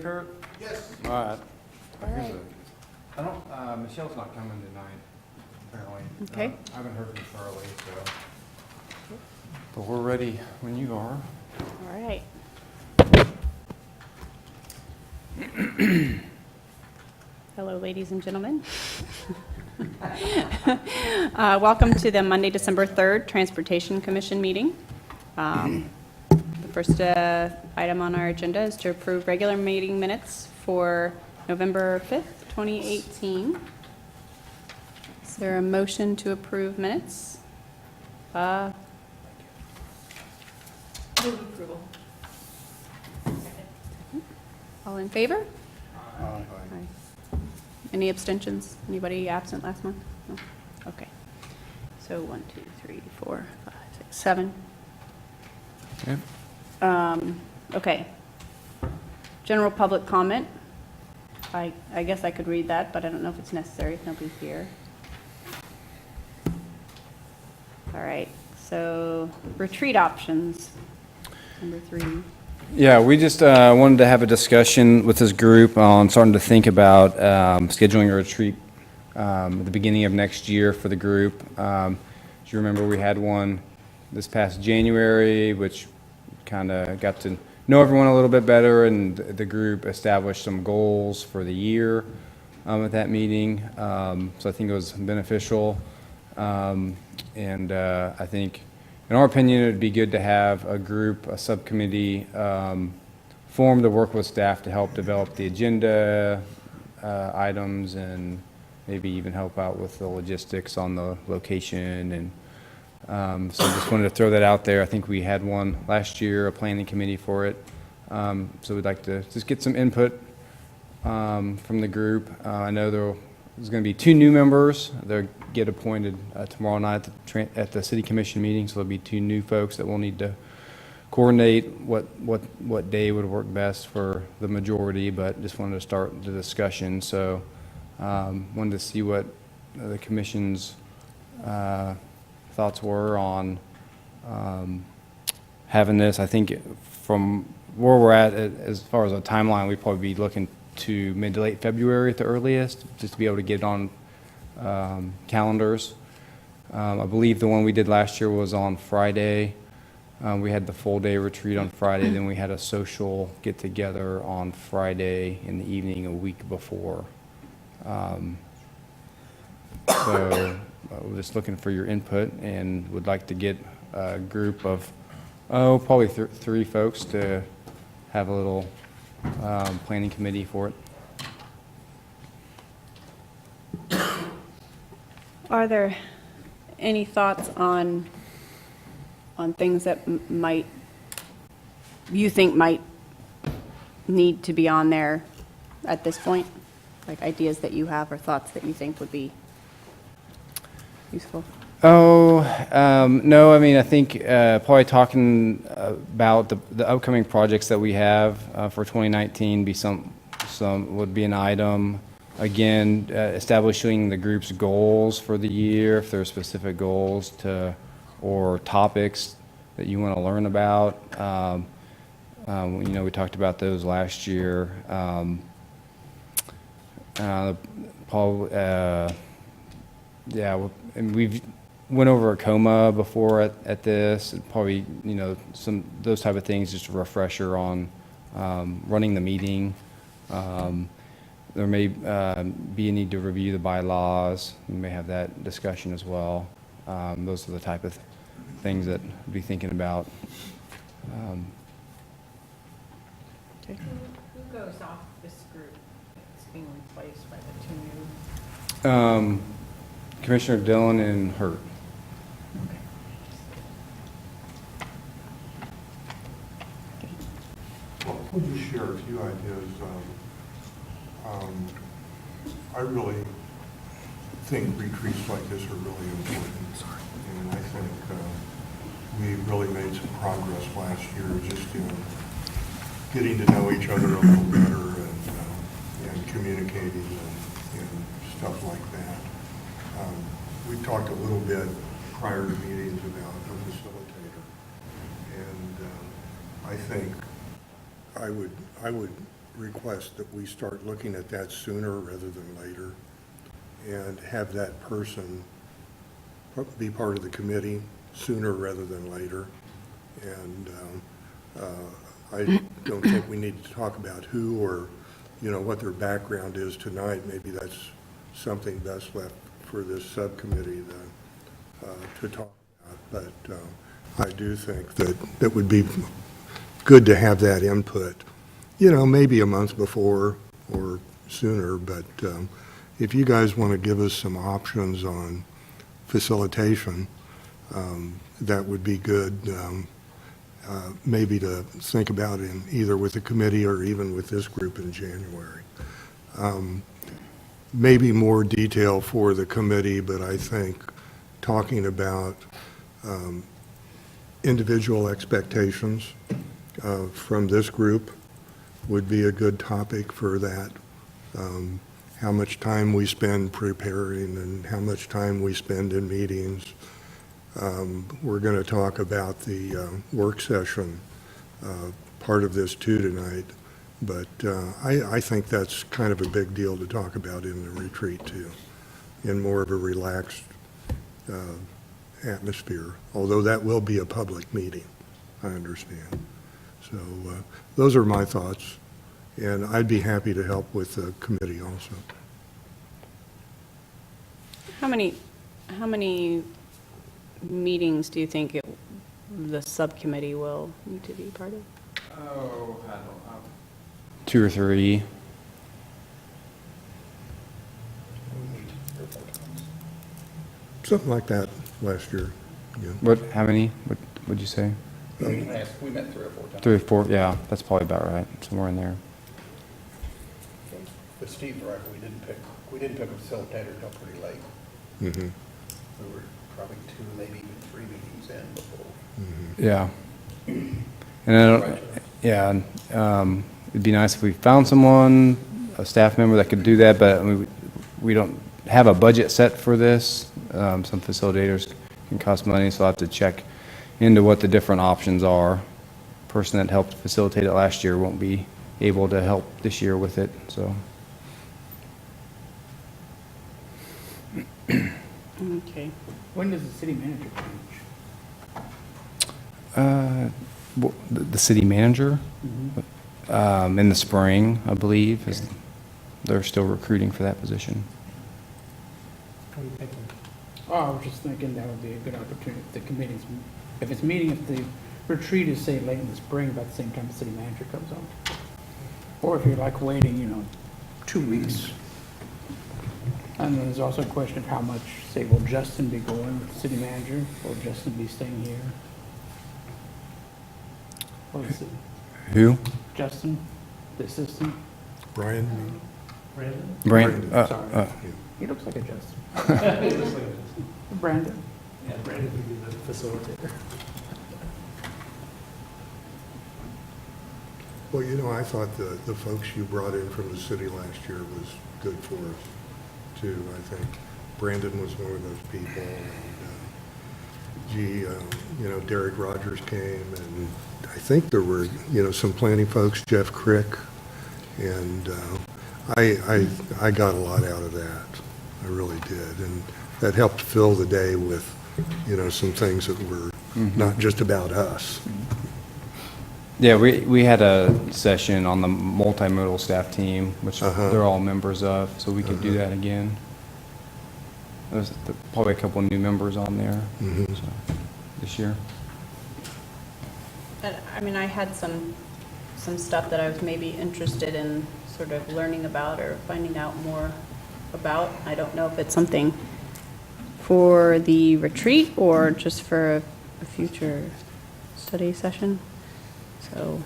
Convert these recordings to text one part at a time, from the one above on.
Kurt? Yes. All right. All right. I don't, Michelle's not coming tonight, apparently. Okay. I haven't heard from Charlie, so. But we're ready when you are. All right. Hello, ladies and gentlemen. Welcome to the Monday, December 3rd Transportation Commission meeting. The first item on our agenda is to approve regular meeting minutes for November 5th, 2018. Is there a motion to approve minutes? Move approval. All in favor? Aye. Aye. Any abstentions? Anybody absent last month? No? Okay. So 1, 2, 3, 4, 5, 6, 7. Okay. Okay. General public comment. I guess I could read that, but I don't know if it's necessary if nobody's here. All right. So retreat options. Number 3. Yeah, we just wanted to have a discussion with this group on starting to think about scheduling a retreat at the beginning of next year for the group. As you remember, we had one this past January, which kind of got to know everyone a little bit better, and the group established some goals for the year at that meeting. So I think it was beneficial. And I think, in our opinion, it would be good to have a group, a subcommittee formed to work with staff to help develop the agenda items and maybe even help out with the logistics on the location. And so just wanted to throw that out there. I think we had one last year, a planning committee for it. So we'd like to just get some input from the group. I know there's going to be 2 new members. They'll get appointed tomorrow night at the city commission meeting. So there'll be 2 new folks that we'll need to coordinate what day would work best for the majority. But just wanted to start the discussion. So wanted to see what the commission's thoughts were on having this. I think from where we're at as far as a timeline, we'd probably be looking to mid to late February at the earliest, just to be able to get it on calendars. I believe the one we did last year was on Friday. We had the full day retreat on Friday, then we had a social get together on Friday in the evening a week before. So we're just looking for your input and would like to get a group of, probably 3 folks to have a little planning committee for it. Are there any thoughts on things that you think might need to be on there at this point? Like ideas that you have or thoughts that you think would be useful? No, I mean, I think probably talking about the upcoming projects that we have for 2019 be some would be an item. Again, establishing the group's goals for the year, if there are specific goals or topics that you want to learn about. We talked about those last year. Paul, and we've went over a coma before at this. Probably, some those type of things, just a refresher on running the meeting. There may be a need to review the bylaws. We may have that discussion as well. Those are the type of things that we'll be thinking about. Okay. Who goes off this group that's being replaced by the 2 new? Commissioner Dillon and Hurt. Well, I'll just share a few ideas. I really think retreats like this are really important. And I think we really made some progress last year just in getting to know each other a little better and communicating and stuff like that. We talked a little bit prior to meetings about a facilitator. And I think I would request that we start looking at that sooner rather than later, and have that person be part of the committee sooner rather than later. And I don't think we need to talk about who or, what their background is tonight. Maybe that's something best left for this subcommittee to talk about. But I do think that it would be good to have that input, maybe a month before or sooner. But if you guys want to give us some options on facilitation, that would be good, maybe to think about in either with the committee or even with this group in January. Maybe more detail for the committee, but I think talking about individual expectations from this group would be a good topic for that. How much time we spend preparing and how much time we spend in meetings. We're going to talk about the work session part of this too tonight, but I think that's kind of a big deal to talk about in the retreat too, in more of a relaxed atmosphere, although that will be a public meeting, I understand. So those are my thoughts, and I'd be happy to help with the committee also. How many meetings do you think the subcommittee will need to be part of? Oh, I don't know. 2 or 3. Something like that last year, yeah. How many? What would you say? We met 3 or 4 times. 3 or 4, yeah, that's probably about right, somewhere in there. With Steve's right, we didn't pick a facilitator until pretty late. Mhm. We were probably 2, maybe even 3 meetings in before. Yeah. And I don't, yeah, it'd be nice if we found someone, a staff member that could do that, but I mean, we don't have a budget set for this. Some facilitators can cost money, so I'll have to check into what the different options are. Person that helped facilitate it last year won't be able to help this year with it, so. Okay. When does the city manager change? The city manager, in the spring, I believe, they're still recruiting for that position. Oh, I was just thinking that would be a good opportunity if the committee's, if the retreat is, say, late in the spring, about the same time the city manager comes on. Or if you're like waiting, 2 weeks. And then there's also a question of how much, say, will Justin be going with the city manager, or Justin be staying here? Or is it Who? Justin, the assistant? Brian? Brand? Sorry. He looks like a Justin. Brandon? Yeah, Brandon would be the facilitator. Well, I thought the folks you brought in from the city last year was good for us, too. I think Brandon was one of those people, and Derek Rogers came, and I think there were, some planning folks, Jeff Crick, and I got a lot out of that. I really did, and that helped fill the day with, some things that were not just about us. Yeah, we had a session on the multimodal staff team, which they're all members of, so we could do that again. There's probably a couple new members on there so, this year. And, I mean, I had some stuff that I was maybe interested in sort of learning about or finding out more about. I don't know if it's something for the retreat or just for a future study session. So,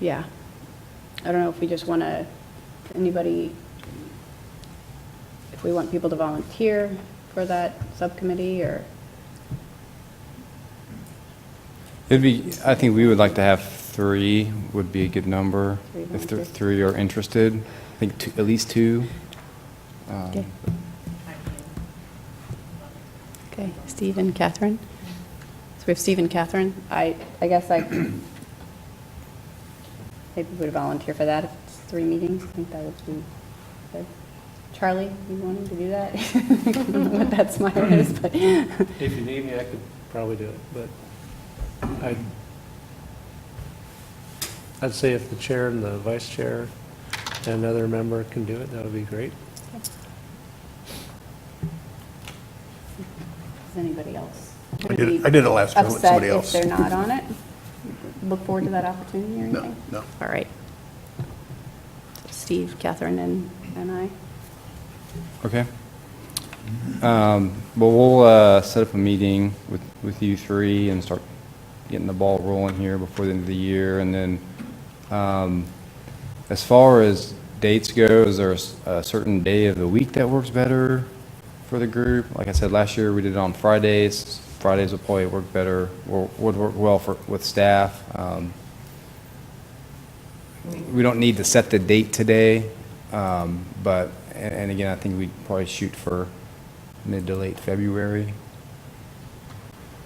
yeah. I don't know if we just want to, anybody, if we want people to volunteer for that subcommittee, or? I think we would like to have 3 would be a good number. 3 If volunteers. 3 are interested, I think at least 2. Okay, Steve and Catherine. we have Steve and Catherine. I guess maybe would volunteer for that if it's 3 meetings. I think that would be good. Charlie, you wanting to do that? I don't know what that smile is, but. If you need me, I could probably do it, but I'd say if the chair and the vice chair and another member can do it, that would be great. Does anybody else? I did it last time with somebody else. Upset if they're not on it? Look forward to that opportunity or No, anything? no. All right. Steve, Catherine, and I. Okay. Well, we'll set up a meeting with you three and start getting the ball rolling here before the end of the year. And then, as far as dates go, is there a certain day of the week that works better for the group? Like I said, last year we did it on Fridays. Fridays would probably work better, or would work well with staff. We don't need to set the date today, but, and again, I think we'd probably shoot for mid to late February.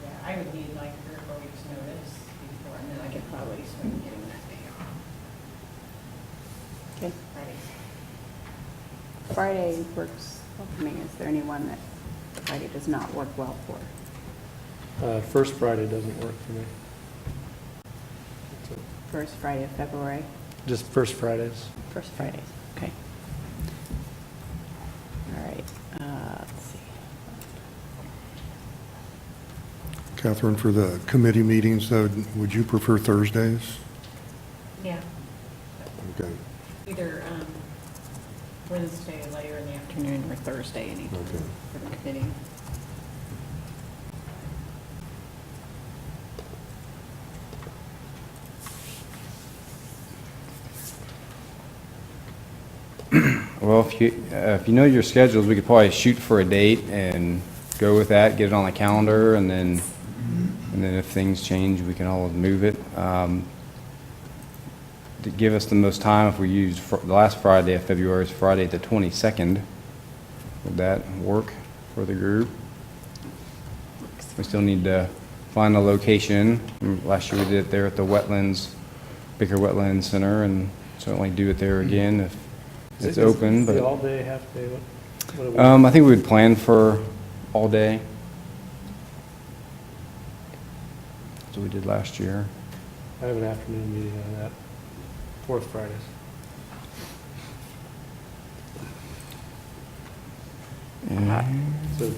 Yeah, I would need like 3 or 4 weeks' notice before, and then I could probably swing getting that day off. Okay. Fridays. Friday works well for me. Is there anyone that Friday does not work well for? First Friday doesn't work for me. So, First Friday of February? just first Fridays. First Fridays, okay. All right, let's see. Catherine, for the committee meetings, though, would you prefer Thursdays? Yeah, Okay. either Wednesday later in the afternoon or Thursday anytime Okay. for the committee. Well, if you know your schedules, we could probably shoot for a date and go with that, get it on the calendar, and then if things change, we can always move it. To give us the most time, if we use the last Friday of February is Friday the 22nd, would that work for the group? We still need to find a location. Last year we did it there at the Baker Wetlands Center, and certainly do it there again if it's open, The but, all day, half day, what do we? I think we would plan for all day. That's what we did last year. I have an afternoon meeting on that, fourth Fridays. So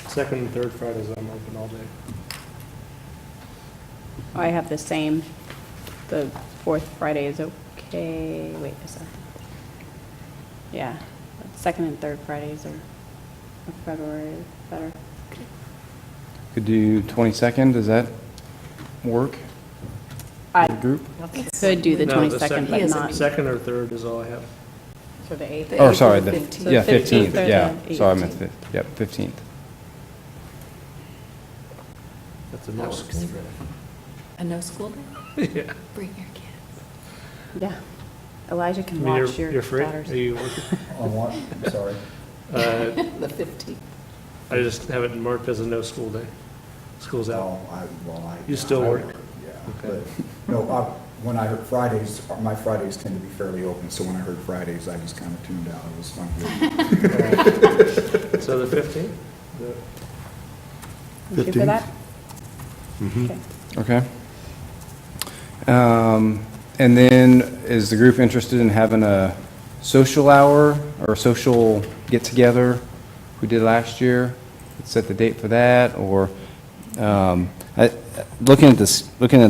second and third Fridays, I'm open all day. I have the same, the fourth Friday is okay, wait a second. Yeah, second and third Fridays of February is better. Could do 22nd, does that work I for the group? could do the No, 22nd, but not. Second or third is all I have. So the 8th. Oh, sorry, So yeah, 15th 15th, or yeah, the sorry, I meant 18th. 15th. That's a no school day. A no school day? Yeah. Bring your kids. Yeah, Elijah I can mean, watch your you're free? daughters. Are you working? On what? Sorry. The 15th. I just have it marked as a no school day. School's out. I. You still work? Yeah, Okay. but, no, when I heard Fridays, my Fridays tend to be fairly open, so when I heard Fridays, I just kind of tuned out. It was fun. So the 15th? You shoot for that? Mhm. Okay. Okay. And then, is the group interested in having a social hour or a social get-together we did last year? Let's set the date for that, or, looking at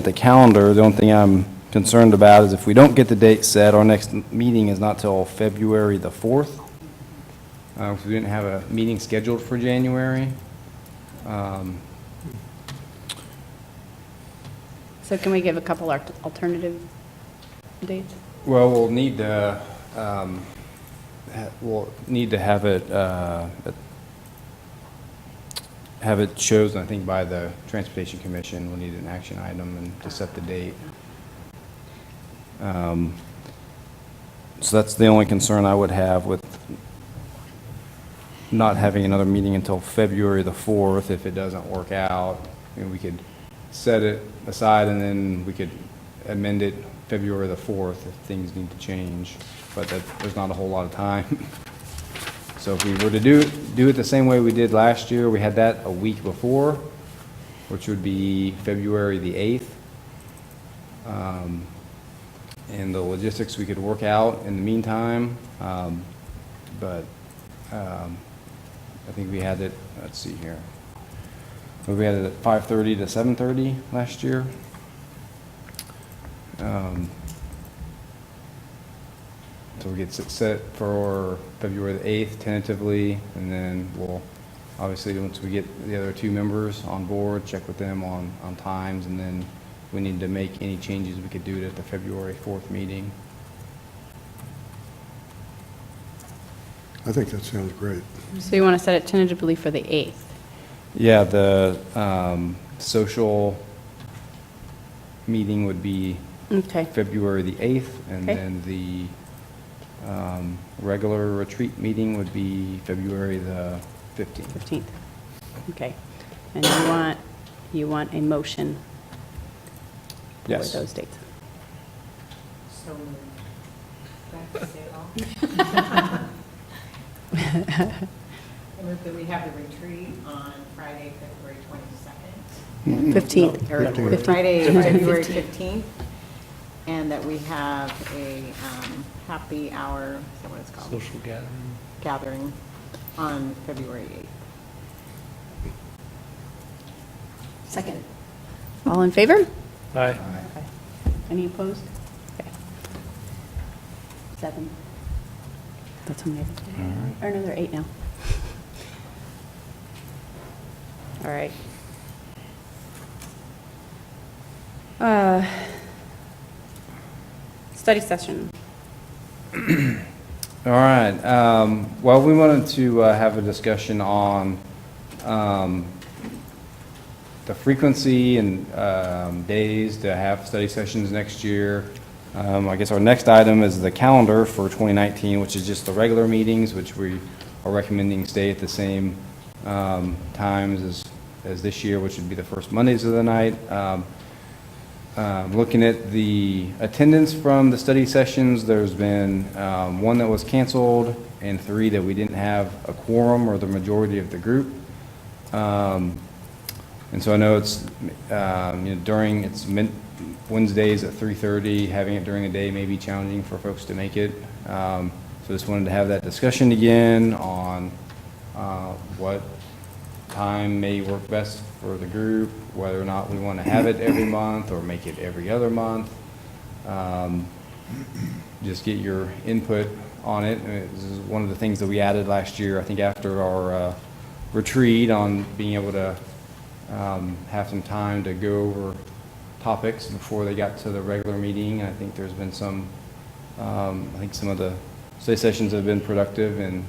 the calendar, the only thing I'm concerned about is if we don't get the date set, our next meeting is not till February the 4th. Because we didn't have a meeting scheduled for January. So can we give a couple alternative dates? Well, we'll need to have it chosen, I think, by the Transportation Commission. We'll need an action item and to set the date. So that's the only concern I would have with not having another meeting until February the 4th. If it doesn't work out, we could set it aside, and then we could amend it February the 4th if things need to change, but there's not a whole lot of time. So if we were to do it the same way we did last year, we had that a week before, which would be February the 8th. And the logistics we could work out in the meantime, but I think we had it, let's see here. We had it at 5:30 to 7:30 last year. So we get it set for February the 8th tentatively, and then we'll, obviously, once we get the other two members on board, check with them on times, and then if we need to make any changes, we could do it at the February 4th meeting. I think that sounds great. So you want to set it tentatively for the 8th? Yeah, the social meeting would be Okay. February the 8th, and Okay. then the regular retreat meeting would be February the 15th. 15th. Okay. And you want a motion for Yes. those dates? So moved. Do I have to say it all? I move that we have the retreat on Friday, February 22nd. 15th. Or 15th. Friday, February 15th, and that we have a happy hour, is that what it's called? Social gathering. Gathering on February 8th. Second. All in favor? Aye. Okay. Any opposed? Okay. 7. That's how many. Or no, there are 8 now. All right. Study session. All right. Well, we wanted to have a discussion on the frequency and days to have study sessions next year. I guess our next item is the calendar for 2019, which is just the regular meetings, which we are recommending stay at the same times as this year, which would be the first Mondays of the night. Looking at the attendance from the study sessions, there's been 1 that was canceled and 3 that we didn't have a quorum or the majority of the group. And so I know it's, it's Wednesdays at 3:30, having it during the day may be challenging for folks to make it. So just wanted to have that discussion again on what time may work best for the group, whether or not we want to have it every month or make it every other month. Just get your input on it. This is one of the things that we added last year, I think after our retreat, on being able to have some time to go over topics before they got to the regular meeting. I think there's been some, I think some of the study sessions have been productive in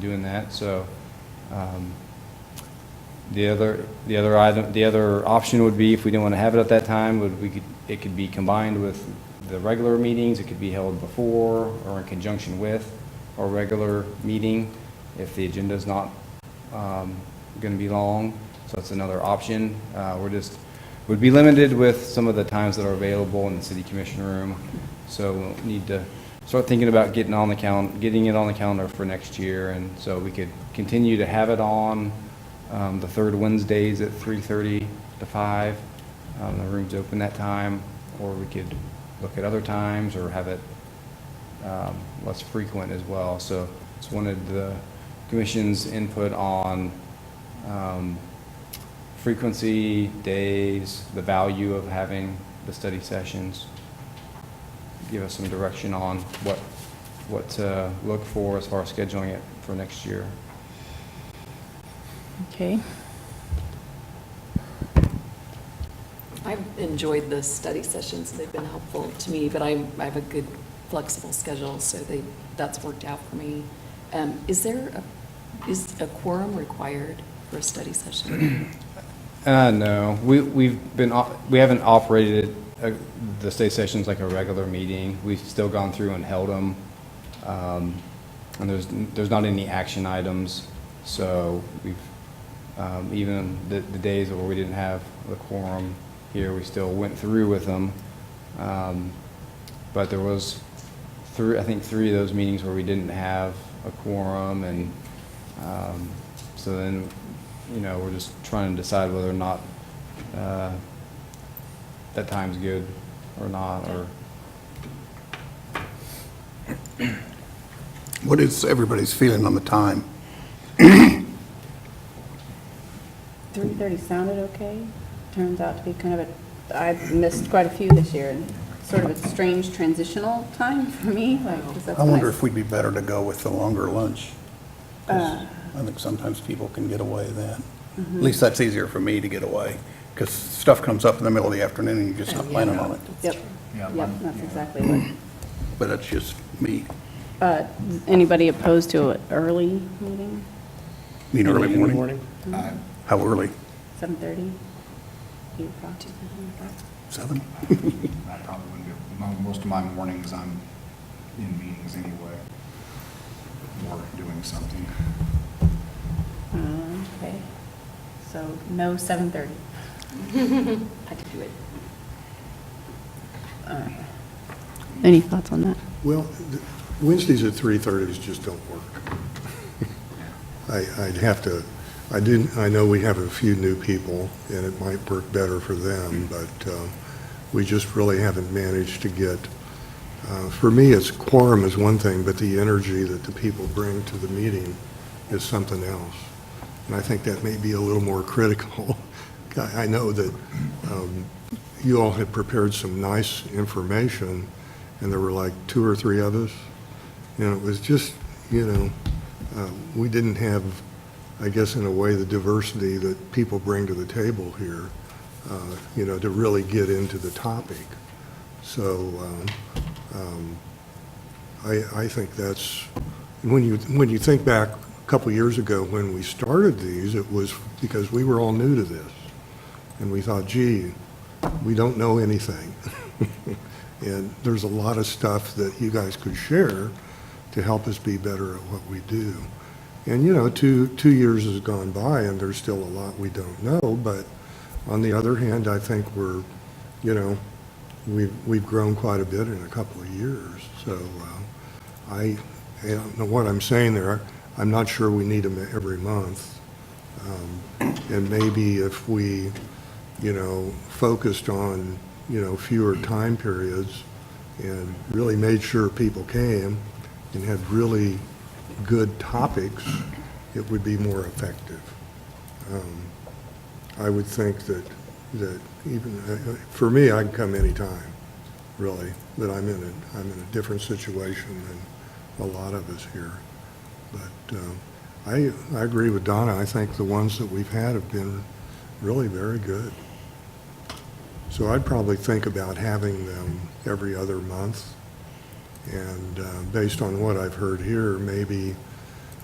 doing that. So the other option would be, if we didn't want to have it at that time, it could be combined with the regular meetings. It could be held before or in conjunction with our regular meeting if the agenda is not going to be long. So that's another option. Would be limited with some of the times that are available in the city commission room. So we'll need to start thinking about getting it on the calendar for next year. And so we could continue to have it on the third Wednesdays at 3:30 to 5. The room's open that time, or we could look at other times or have it less frequent as well. So just wanted the commission's input on frequency, days, the value of having the study sessions. Give us some direction on what to look for as far as scheduling it for next year. Okay. I've enjoyed the study sessions. They've been helpful to me, but I have a good flexible schedule, so that's worked out for me. Is a quorum required for a study session? No, we haven't operated the study sessions like a regular meeting. We've still gone through and held them, and there's not any action items. So Even the days where we didn't have the quorum here, we still went through with them. But there was I think three of those meetings where we didn't have a quorum, and so then, we're just trying to decide whether or not that time's good or not, or. What is everybody's feeling on the time? 3:30 sounded okay. Turns out to be kind of I missed quite a few this year, and sort of a strange transitional time for me, like, 'cause that's I wonder nice. if we'd be better to go with the longer lunch. 'Cause I think sometimes people can get away then. At least that's easier for me to get away, because stuff comes up in the middle of the afternoon and you're just not planning on it. Yep, yep, that's exactly what. But that's just me. Anybody opposed to an early meeting, Need early In the morning? How early? 7:30? 8 o'clock? 7? I probably wouldn't do, most of my mornings I'm in meetings anyway, or doing something. Okay, so no 7:30. I could do it. Any thoughts on that? Well, Wednesdays at 3:30 just don't work. I'd have to, I know we have a few new people, and it might work better for them, but we just really haven't managed to get, for me, it's quorum is one thing, but the energy that the people bring to the meeting is something else. And I think that may be a little more critical. I know that you all had prepared some nice information, and there were like 2 or 3 of us, and it was just, we didn't have, I guess in a way, the diversity that people bring to the table here, to really get into the topic. So I think that's, when you think back a couple years ago when we started these, it was because we were all new to this. And we thought, gee, we don't know anything. And there's a lot of stuff that you guys could share to help us be better at what we do. And, 2 years has gone by and there's still a lot we don't know, but on the other hand, I think we're, we've grown quite a bit in a couple of years. So I don't know what I'm saying there. I'm not sure we need them every month. And maybe if we, focused on, fewer time periods and really made sure people came and had really good topics, it would be more effective. I would think that even, for me, I can come anytime, really, that I'm in a different situation than a lot of us here. But I agree with Donna. I think the ones that we've had have been really very good. So I'd probably think about having them every other month. And based on what I've heard here, maybe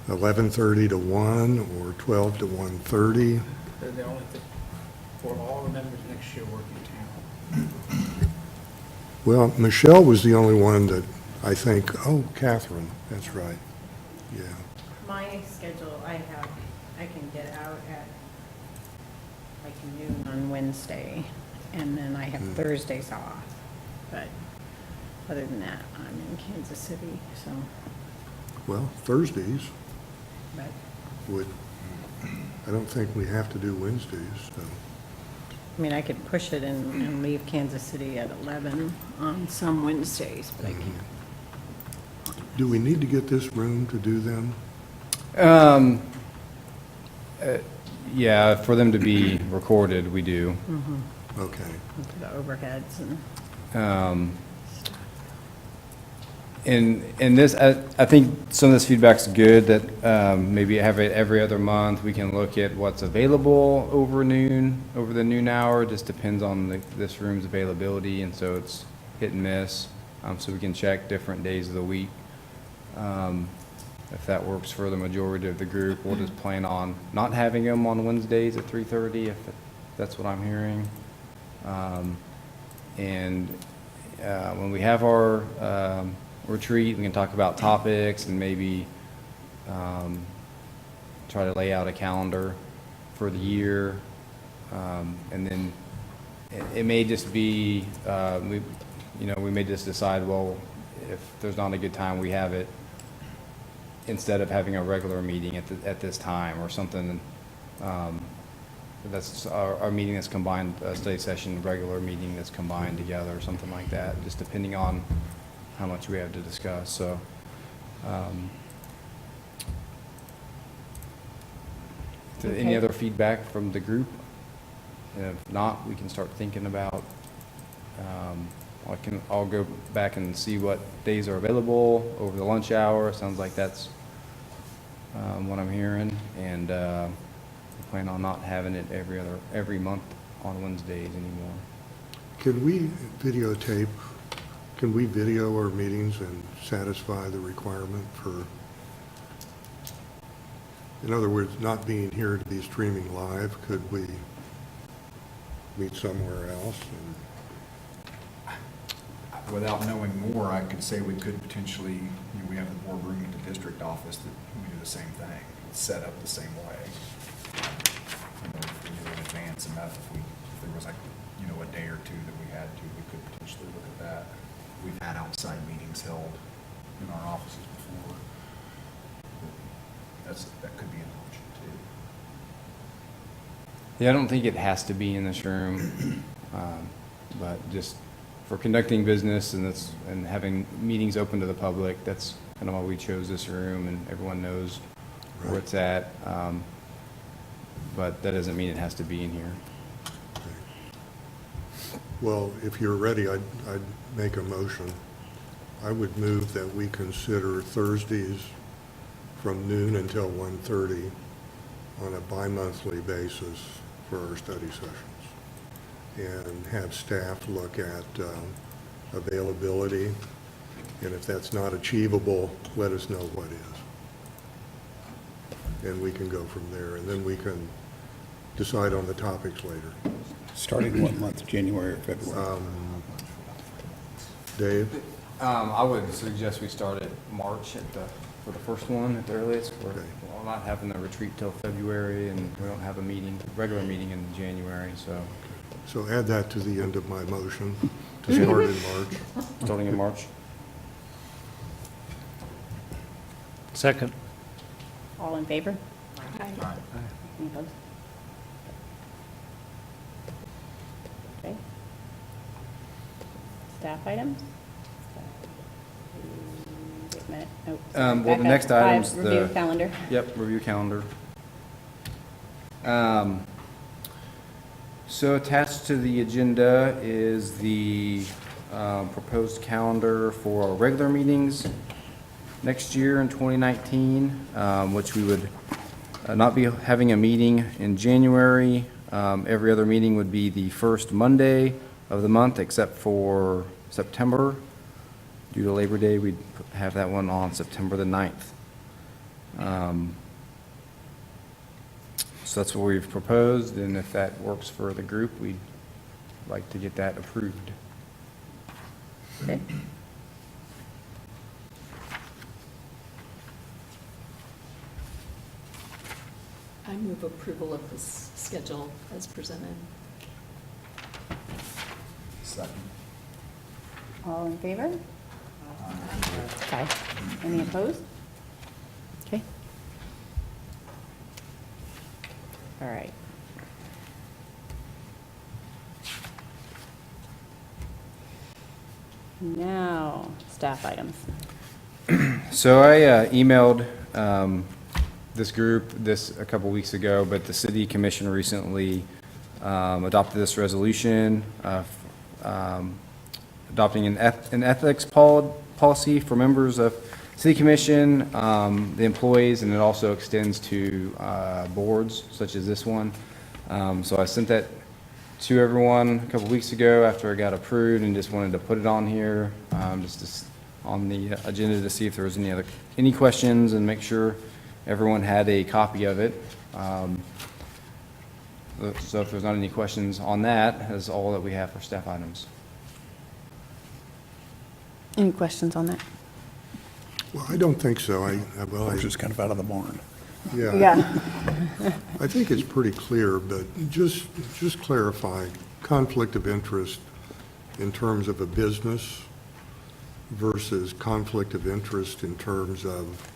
11:30 to 1 or 12 to 1:30. They're the only thing, for all the members next year working town. Well, Michelle was the only one that I think, oh, Catherine, that's right. Yeah. My schedule, I can get out at like noon on Wednesday, and then I have Thursdays off. But other than that, I'm in Kansas City, so, Well, Thursdays but would, I don't think we have to do Wednesdays, so. I mean, I could push it and leave Kansas City at 11 on some Wednesdays, but I can't. Do we need to get this room to do them? Yeah, for them to be recorded, we do. Okay. For the overheads and. And this, I think some of this feedback's good, that maybe have it every other month. We can look at what's available over the noon hour. Just depends on this room's availability, and so it's hit and miss. So we can check different days of the week. If that works for the majority of the group, we'll just plan on not having them on Wednesdays at 3:30, if that's what I'm hearing. And when we have our retreat, we can talk about topics and maybe try to lay out a calendar for the year. And then it may just be, we may just decide, well, if there's not a good time, we have it instead of having a regular meeting at this time or something. That's our meeting that's combined, study session, regular meeting that's combined together or something like that, just depending on how much we have to discuss. So, any Okay. other feedback from the group? And if not, we can start thinking about, I'll go back and see what days are available over the lunch hour. Sounds like that's what I'm hearing. And we plan on not having it every month on Wednesdays anymore. Can we video our meetings and satisfy the requirement for, in other words, not being here to be streaming live? Could we meet somewhere else? Without knowing more, I could say we could potentially, we have the boardroom at the district office that we do the same thing. It's set up the same way. If we knew in advance enough, if there was like, a day or two that we had to, we could potentially look at that. We've had outside meetings held in our offices before. That could be an option too. Yeah, I don't think it has to be in this room, but just for conducting business and having meetings open to the public, that's kind of why we chose this room, and everyone knows where it's at. But that doesn't mean it has to be in here. Well, if you're ready, I'd make a motion. I would move that we consider Thursdays from noon until 1:30 on a bi-monthly basis for our study sessions, and have staff look at availability, and if that's not achievable, let us know what is. And we can go from there, and then we can decide on the topics later. Starting what month, January or February? Dave? I would suggest we start at March for the first one at the earliest. We're not having a retreat till February, and we don't have a regular meeting in January, so So add that to the end of my motion to start in March. starting in March. Second. All in favor? Aye. Any opposed? Okay. Staff items? Wait a minute. Oh, sorry. Well, Back the up. next item's Five, review the- calendar. Yep, review calendar. So attached to the agenda is the proposed calendar for our regular meetings next year in 2019, which we would not be having a meeting in January. Every other meeting would be the first Monday of the month, except for September. Due to Labor Day, we'd have that one on September the 9th. So that's what we've proposed, and if that works for the group, we'd like to get that approved. Okay. I move approval of this schedule as presented. Second. All in favor? Aye. Any opposed? Okay. All right. Now, staff items. So I emailed this group a couple weeks ago, but the city commission recently adopted this resolution adopting an ethics policy for members of city commission, the employees, and it also extends to boards such as this one. So I sent that to everyone a couple weeks ago after it got approved, and just wanted to put it on here, just on the agenda to see if there was any questions, and make sure everyone had a copy of it. So if there's not any questions on that, that's all that we have for staff items. Any questions on that? Well, I don't think so. Horse is kind of out of the barn. Yeah. I think it's pretty clear, but just clarify, conflict of interest in terms of a business versus conflict of interest in terms of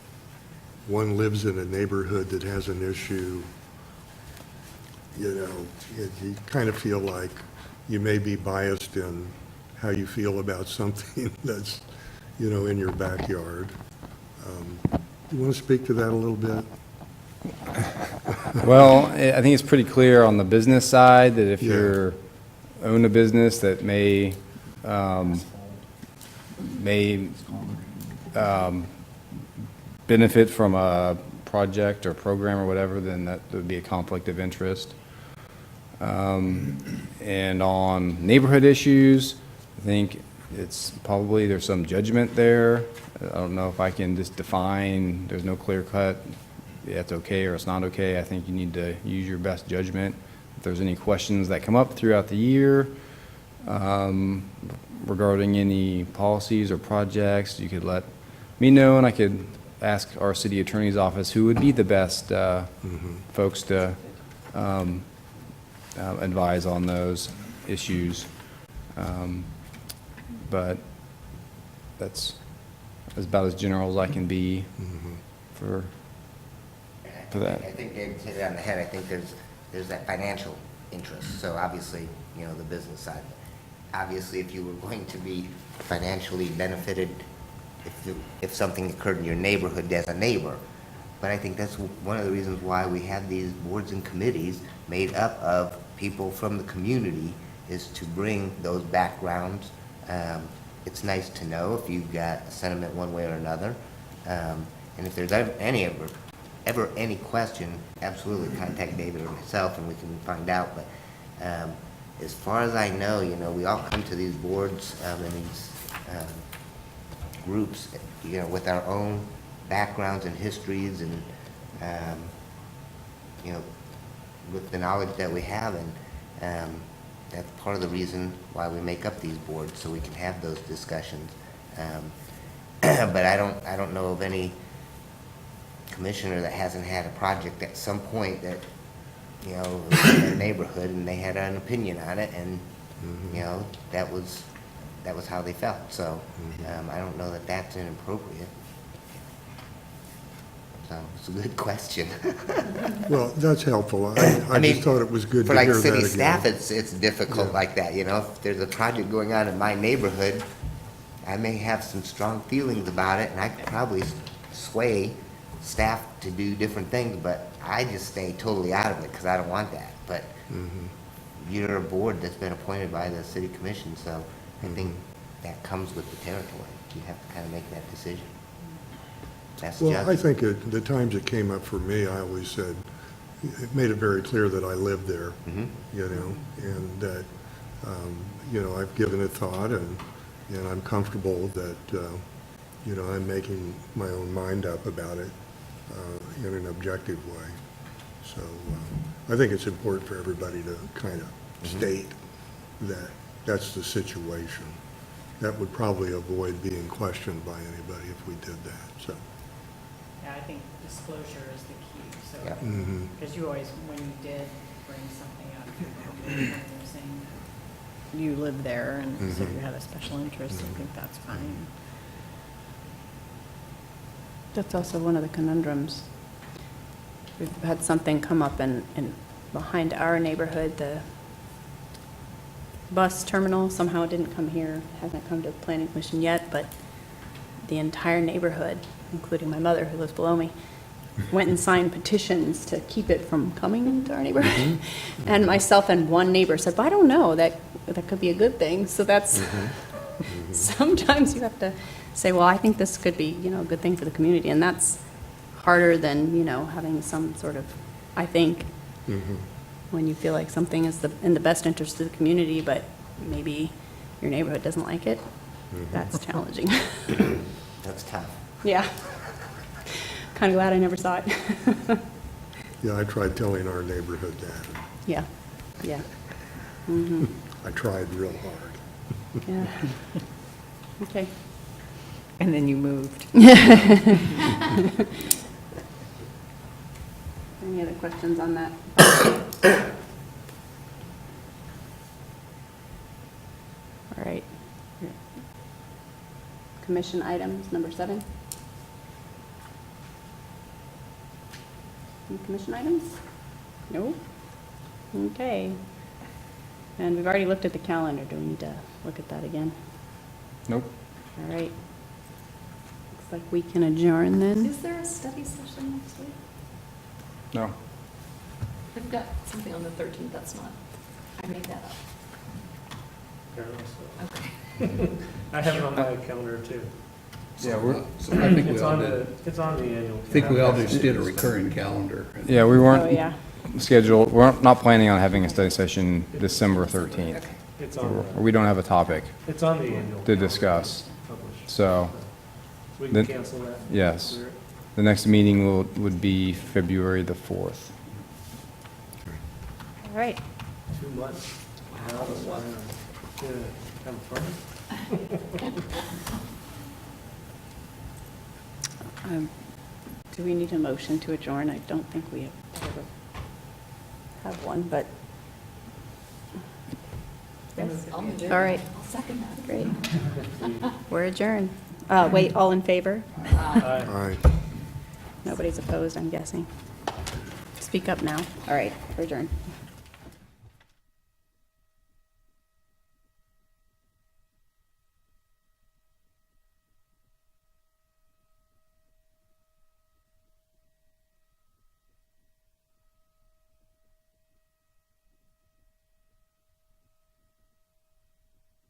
one lives in a neighborhood that has an issue. You know, you kind of feel like you may be biased in how you feel about something that's, you know, in your backyard. You want to speak to that a little bit? Well, I think it's pretty clear on the business side that if Yeah. you're, own a business that may benefit from a project or program or whatever, then that would be a conflict of interest. And on neighborhood issues, I think it's probably, there's some judgment there. I don't know if I can just define, there's no clear cut, yeah, it's okay or it's not okay. I think you need to use your best judgment. If there's any questions that come up throughout the year regarding any policies or projects, you could let me know, and I could ask our city attorney's office who would be the best folks to advise on those issues. But that's about as general as I can be for that. I think David hit it on the head. I think there's that financial interest. So obviously, you know, the business side. Obviously, if you were going to be financially benefited if something occurred in your neighborhood as a neighbor. But I think that's one of the reasons why we have these boards and committees made up of people from the community, is to bring those backgrounds. It's nice to know if you've got a sentiment one way or another. And if there's ever any question, absolutely contact David or myself and we can find out. But as far as I know, you know, we all come to these boards and these groups, you know, with our own backgrounds and histories and, you know, with the knowledge that we have. And that's part of the reason why we make up these boards, so we can have those discussions. But I don't know of any commissioner that hasn't had a project at some point that, you know, was in their neighborhood and they had an opinion on it, and, you know, that was how they felt. So I don't know that that's inappropriate. So it's a good question. Well, that's helpful. I mean, just thought it was good for to hear like that city again. staff, it's difficult Yeah. like that, you know? If there's a project going on in my neighborhood, I may have some strong feelings about it, and I could probably sway staff to do different things, but I just stay totally out of it because I don't want that. But you're a board that's been appointed by the city commission, so I think that comes with the territory. You have to kind of make that decision. That's Well, I judgment. think the times it came up for me, I always said, it made it very clear that I lived there, you know, and that, you know, I've given it thought, and I'm comfortable that, you know, I'm making my own mind up about it in an objective way. So I think it's important for everybody to kind of state that that's the situation. That would probably avoid being questioned by anybody if we did that, so. Yeah, I think disclosure is the key, so, Yeah. because you always, when you did bring something up, you're saying that you live there, and so you had a special interest, I think that's fine. That's also one of the conundrums. We've had something come up in behind our neighborhood, the bus terminal somehow didn't come here, hasn't come to the planning commission yet, but the entire neighborhood, including my mother who lives below me, went and signed petitions to keep it from coming into our neighborhood. And myself and one neighbor said, well, I don't know, that could be a good thing. So that's, sometimes you have to say, well, I think this could be, you know, a good thing for the community. And that's harder than, you know, having some sort of, I think, when you feel like something is in the best interest of the community, but maybe your neighborhood doesn't like it. That's challenging. That's tough. Yeah. Kind of glad I never saw it. Yeah, I tried telling our neighborhood that. Yeah, yeah, I tried real hard. yeah. Okay. And then you moved. Any other questions on that? All right. Commission items, number 7. Any commission items? No? Okay. And we've already looked at the calendar. Do we need to look at that again? Nope. All right. Looks like we can adjourn then. Is there a study session next week? No. I've got something on the 13th, that's not, I made that up. Okay. I have it on my calendar too. Yeah, I think we It's all on did. it's on the annual. I think we all just did a recurring calendar. Yeah, we Oh, weren't yeah. scheduled, we're not planning on having a study session December 13th. It's Or on, we don't have a topic it's on the annual. to discuss. Published. So, We can then- cancel that. yes. Clear it. The next meeting would be February the 4th. All right. 2 months. Now it's around. Yeah, kind of fun. Do we need a motion to adjourn? I don't think we ever have one, but. Yes. I'll move it. All right. I'll second that. Great. We're adjourned. Wait, all in favor? Aye. All right. Nobody's opposed, I'm guessing. Speak up now. All right, we're adjourned.